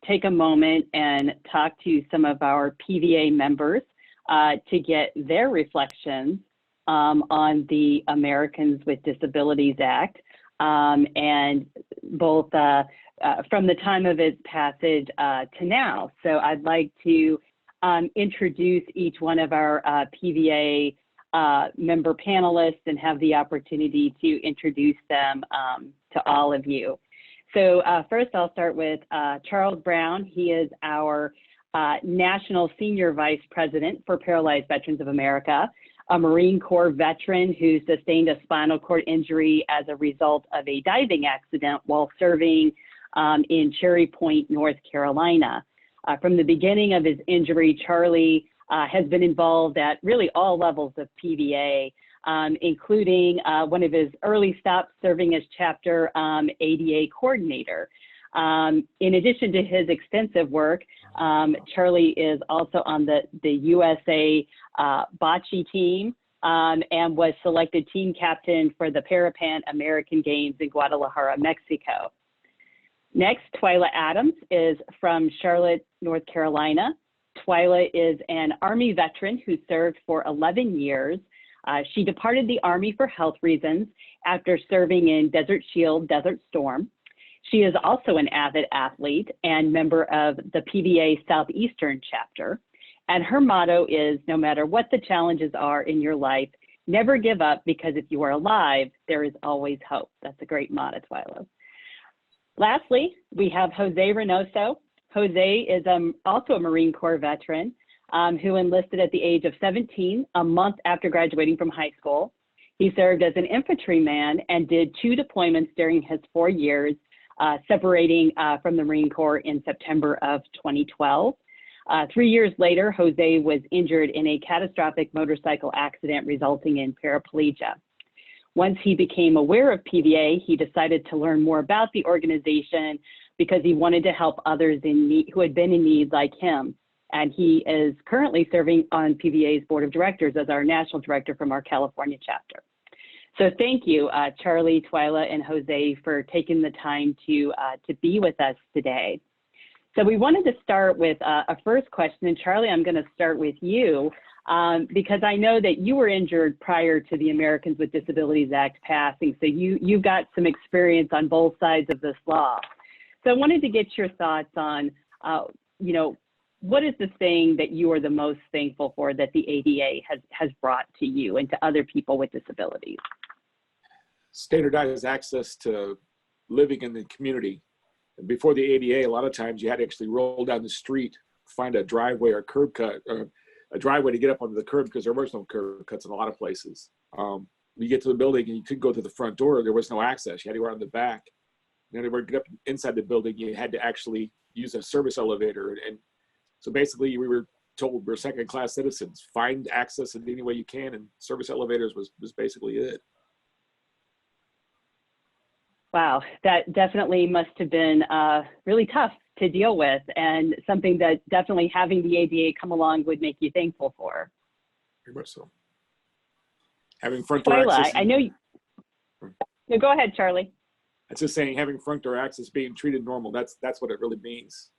take a moment and talk to some of our PVA members to get their reflections on the Americans with Disabilities Act, and both from the time of its passage to now. So I'd like to introduce each one of our PVA member panelists and have the opportunity to introduce them to all of you. So first I'll start with Charles Brown. He is our National Senior Vice President for Paralyzed Veterans of America, a Marine Corps veteran who sustained a spinal cord injury as a result of a diving accident while serving in Cherry Point, North Carolina. From the beginning of his injury, Charlie has been involved at really all levels of PVA, including one of his early stops serving as chapter ADA coordinator. In addition to his extensive work, Charlie is also on the USA bocce team and was selected team captain for the Parapan American Games in Guadalajara, Mexico. Next, Twyla Adams is from Charlotte, North Carolina. Twyla is an Army veteran who served for 11 years. She departed the Army for health reasons after serving in Desert Shield, Desert Storm. She is also an avid athlete and member of the PVA Southeastern chapter. And her motto is, no matter what the challenges are in your life, never give up, because if you are alive, there is always hope. That's a great motto, Twyla. Lastly, we have Jose Reynoso. Jose is also a Marine Corps veteran who enlisted at the age of 17, a month after graduating from high school. He served as an infantryman and did 2 deployments during his 4 years, separating from the Marine Corps in September of 2012. 3 years later, Jose was injured in a catastrophic motorcycle accident resulting in paraplegia. Once he became aware of PVA, he decided to learn more about the organization because he wanted to help others in need, who had been in need like him. And he is currently serving on PVA's board of directors as our national director from our California chapter. So thank you, Charlie, Twyla, and Jose for taking the time to be with us today. So we wanted to start with a first question, and Charlie, I'm going to start with you because I know that you were injured prior to the Americans with Disabilities Act passing, so you've got some experience on both sides of this law. So I wanted to get your thoughts on, what is the thing that you are the most thankful for that the ADA has brought to you and to other people with disabilities? Standardized access to living in the community. Before the ADA, a lot of times you had to actually roll down the street, find a driveway or curb cut, or a driveway to get up onto the curb because there was no curb cuts in a lot of places. You get to the building and you couldn't go to the front door, there was no access. You had to go around the back. And to get up inside the building, you had to actually use a service elevator. And so basically we were told we're second-class citizens. Find access in any way you can, and service elevators was basically it. Wow, that definitely must have been really tough to deal with, and something that definitely having the ADA come along would make you thankful for. Very much so. Having front door Twyla, access. I know you. No, go ahead, Charlie. It's just saying having front door access, being treated normal. That's what it really means.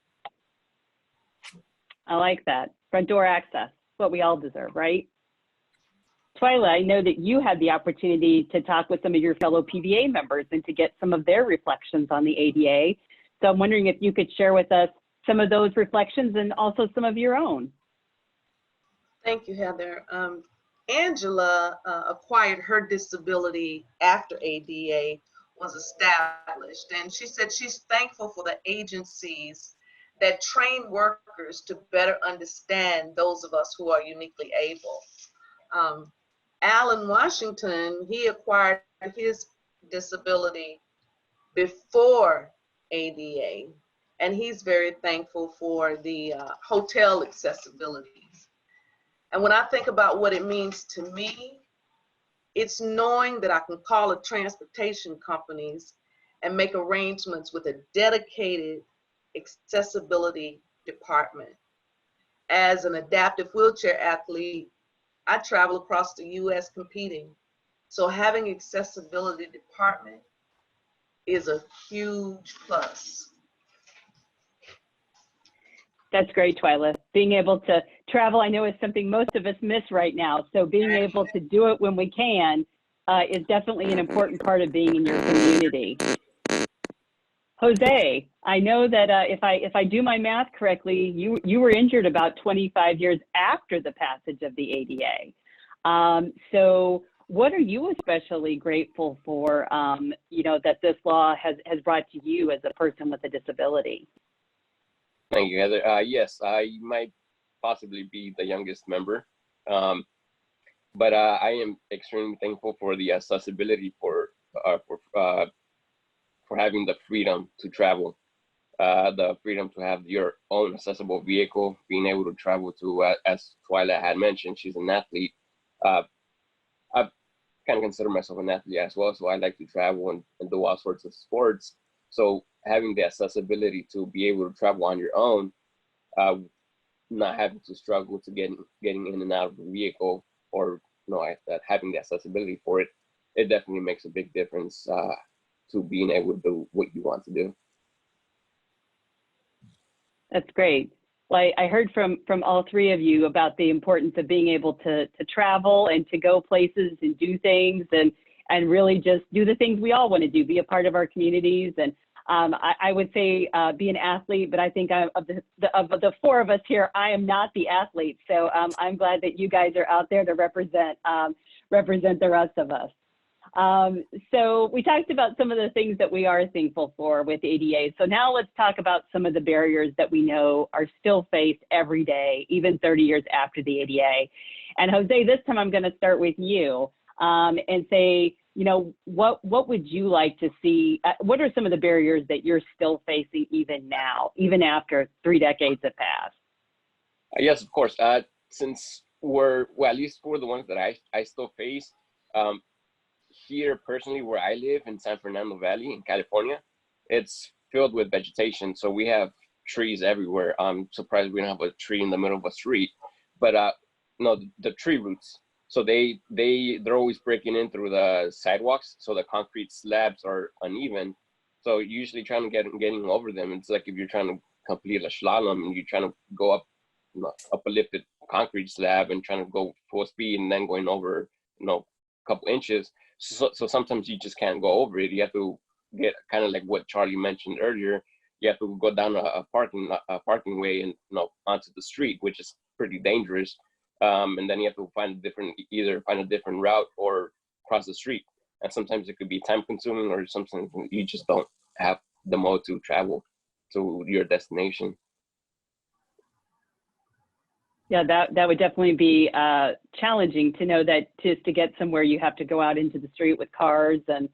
I like that. Front door access, what we all deserve, right? Twyla, I know that you had the opportunity to talk with some of your fellow PVA members and to get some of their reflections on the ADA. So I'm wondering if you could share with us some of those reflections and also some of your own. Thank you, Heather. Angela acquired her disability after ADA was established, and she said she's thankful for the agencies that train workers to better understand those of us who are uniquely able. Alan Washington, he acquired his disability before ADA, and he's very thankful for the hotel accessibilities. And when I think about what it means to me, it's knowing that I can call a transportation companies and make arrangements with a dedicated accessibility department. As an adaptive wheelchair athlete, I travel across the US competing. So having accessibility department is a huge plus. That's great, Twyla. Being able to travel, I know, is something most of us miss right now. So being able to do it when we can is definitely an important part of being in your community. Jose, I know that if I do my math correctly, you were injured about 25 years after the passage of the ADA. So what are you especially grateful for, you know, that this law has brought to you as a person with a disability? Thank you, Heather. Yes, I might possibly be the youngest member, but I am extremely thankful for the accessibility for having the freedom to travel, the freedom to have your own accessible vehicle, being able to travel to, as Twyla had mentioned, she's an athlete. I kind of consider myself an athlete as well, so I like to travel and do all sorts of sports. So having the accessibility to be able to travel on your own, not having to struggle to getting in and out of the vehicle, or having the accessibility for it, it definitely makes a big difference to being able to do what you want to do. That's great. Well, I heard from all three of you about the importance of being able to travel and to go places and do things and really just do the things we all want to do, be a part of our communities. And I would say be an athlete, but I think of the four of us here, I am not the athlete. So I'm glad that you guys are out there to represent the rest of us. So we talked about some of the things that we are thankful for with ADA. So now let's talk about some of the barriers that we know are still faced every day, even 30 years after the ADA. And Jose, this time I'm going to start with you and say, you know, what would you like to see? What are some of the barriers that you're still facing even now, even after 3 decades have passed? Yes, of course. Since well, at least for the ones that I still face, here personally where I live in San Fernando Valley in California, it's filled with vegetation. So we have trees everywhere. I'm surprised we don't have a tree in the middle of a street, but no, the tree roots. So they're always breaking in through the sidewalks. So the concrete slabs are uneven. So usually trying to getting over them, it's like if you're trying to complete a slalom and you're trying to go up a lifted concrete slab and trying to go full speed and then going over, a couple inches. So sometimes you just can't go over it. You have to get kind of like what Charlie mentioned earlier. You have to go down a parking way and onto the street, which is pretty dangerous. And then you have to either find a different route or cross the street. And sometimes it could be time consuming, or sometimes you just don't have the mode to travel to your destination. Yeah, that would definitely be challenging to know that just to get somewhere you have to go out into the street with cars and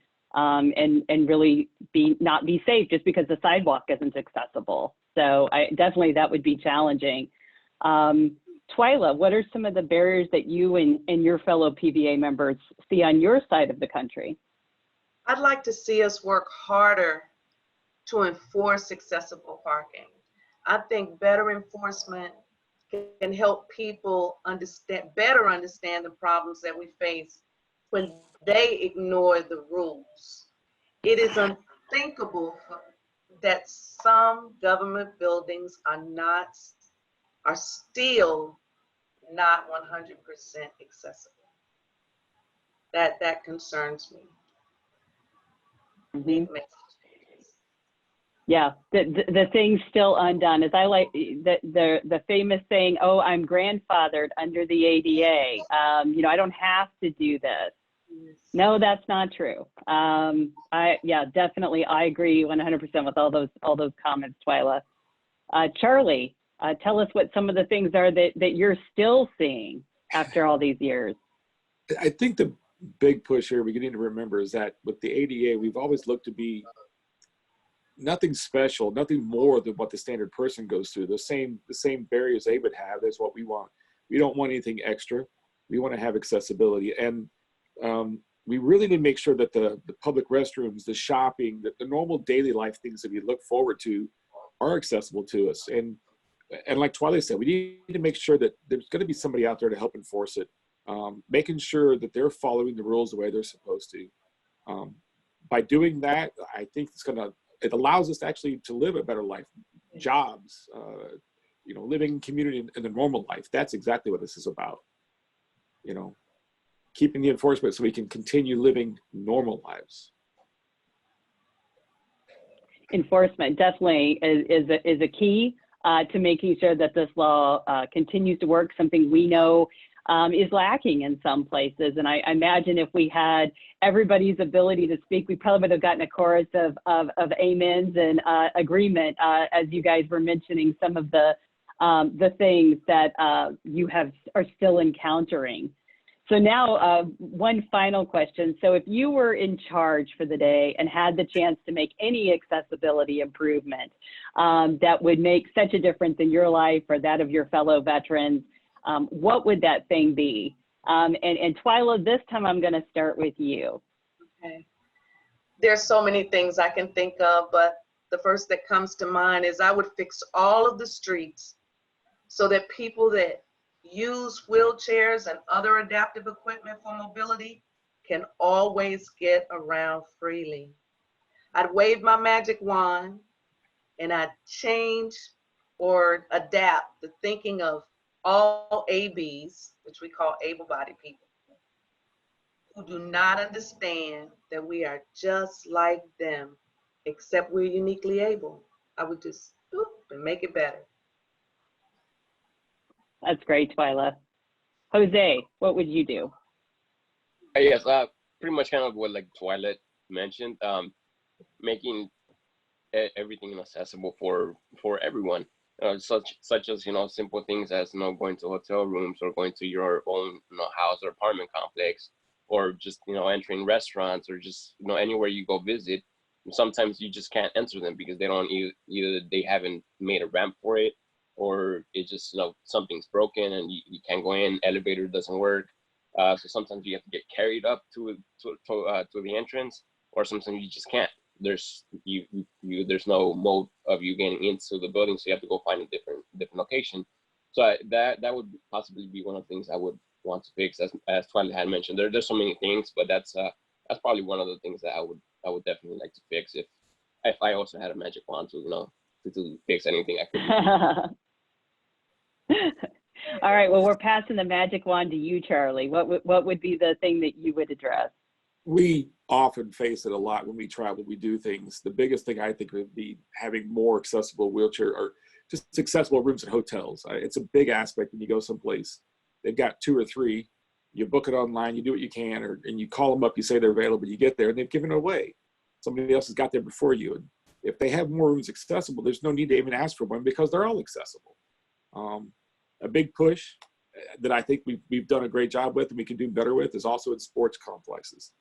really not be safe just because the sidewalk isn't accessible. So definitely that would be challenging. Twyla, what are some of the barriers that you and your fellow PVA members see on your side of the country? I'd like to see us work harder to enforce accessible parking. I think better enforcement can help people better understand the problems that we face when they ignore the rules. It is unthinkable that some government buildings are still not 100% accessible. That concerns me. Mm-hmm. Yeah, the thing's still undone. As I like the famous saying, "Oh, I'm grandfathered under the ADA. I don't have to do this." Yes. No, that's not true. Definitely, I agree 100% with all those comments, Twyla. Charlie, tell us what some of the things are that you're still seeing after all these years. I think the big push here we need to remember is that with the ADA, we've always looked to be nothing special, nothing more than what the standard person goes through. The same barriers they would have is what we want. We don't want anything extra. We want to have accessibility, and we really need to make sure that the public restrooms, the shopping, the normal daily life things that we look forward to are accessible to us. And like Twyla said, we need to make sure that there's going to be somebody out there to help enforce it, making sure that they're following the rules the way they're supposed to. By doing that, I think it allows us actually to live a better life, jobs, you know, living in community in the normal life. That's exactly what this is about. You know, keeping the enforcement so we can continue living normal lives. Enforcement definitely is a key to making sure that this law continues to work, something we know is lacking in some places. And I imagine if we had everybody's ability to speak, we probably would have gotten a chorus of amens and agreement as you guys were mentioning some of the things that you are still encountering. So now one final question. So if you were in charge for the day and had the chance to make any accessibility improvement that would make such a difference in your life or that of your fellow veterans, what would that thing be? And Twyla, this time I'm going to start with you. Okay. There's so many things I can think of, but the first that comes to mind is I would fix all of the streets so that people that use wheelchairs and other adaptive equipment for mobility can always get around freely. I'd wave my magic wand and I'd change or adapt the thinking of all ABs, which we call able-bodied people, who do not understand that we are just like them, except we're uniquely able. I would just boop and make it better. That's great, Twyla. Jose, what would you do? Yes, pretty much kind of what like Twyla mentioned, making everything accessible for everyone, such as, you know, simple things as, you know, going to hotel rooms or going to your own, you know, house or apartment complex, or just, you know, entering restaurants or just, you know, anywhere you go visit. Sometimes you just can't enter them because they don't either they haven't made a ramp for it, or it just, you know, something's broken and you can't go in, elevator doesn't work. So sometimes you have to get carried up to the entrance, or sometimes you just can't. There's there's no mode of you getting into the building, so you have to go find a different location. So that would possibly be one of the things I would want to fix, as Twyla had mentioned. There's so many things, but that's probably one of the things that I would definitely like to fix if I also had a magic wand to, you know, to fix anything I could. All right, well, we're passing the magic wand to you, Charlie. What would be the thing that you would address? We often face it a lot when we travel, we do things. The biggest thing I think would be having more accessible wheelchair or just accessible rooms at hotels. It's a big aspect when you go someplace. They've got 2 or 3, you book it online, you do what you can, and you call them up, you say they're available, you get there and they've given it away. Somebody else has got there before you. And if they have more rooms accessible, there's no need to even ask for one because they're all accessible. A big push that I think we've done a great job with and we can do better with is also in sports complexes.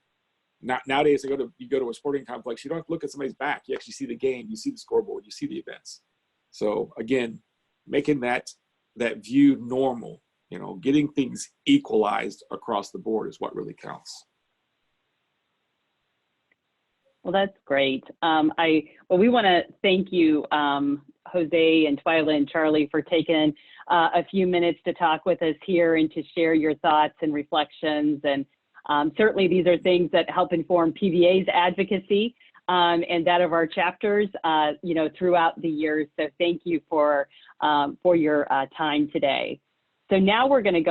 Nowadays, you go to a sporting complex, you don't have to look at somebody's back. You actually see the game, you see the scoreboard, you see the events. So again, making that view normal, you know, getting things equalized across the board is what really counts. Well, that's great. We want to thank you, Jose and Twyla and Charlie, for taking a few minutes to talk with us here and to share your thoughts and reflections. And certainly these are things that help inform PVA's advocacy and that of our chapters, you know, throughout the years. So thank you for your time today. So now we're going to go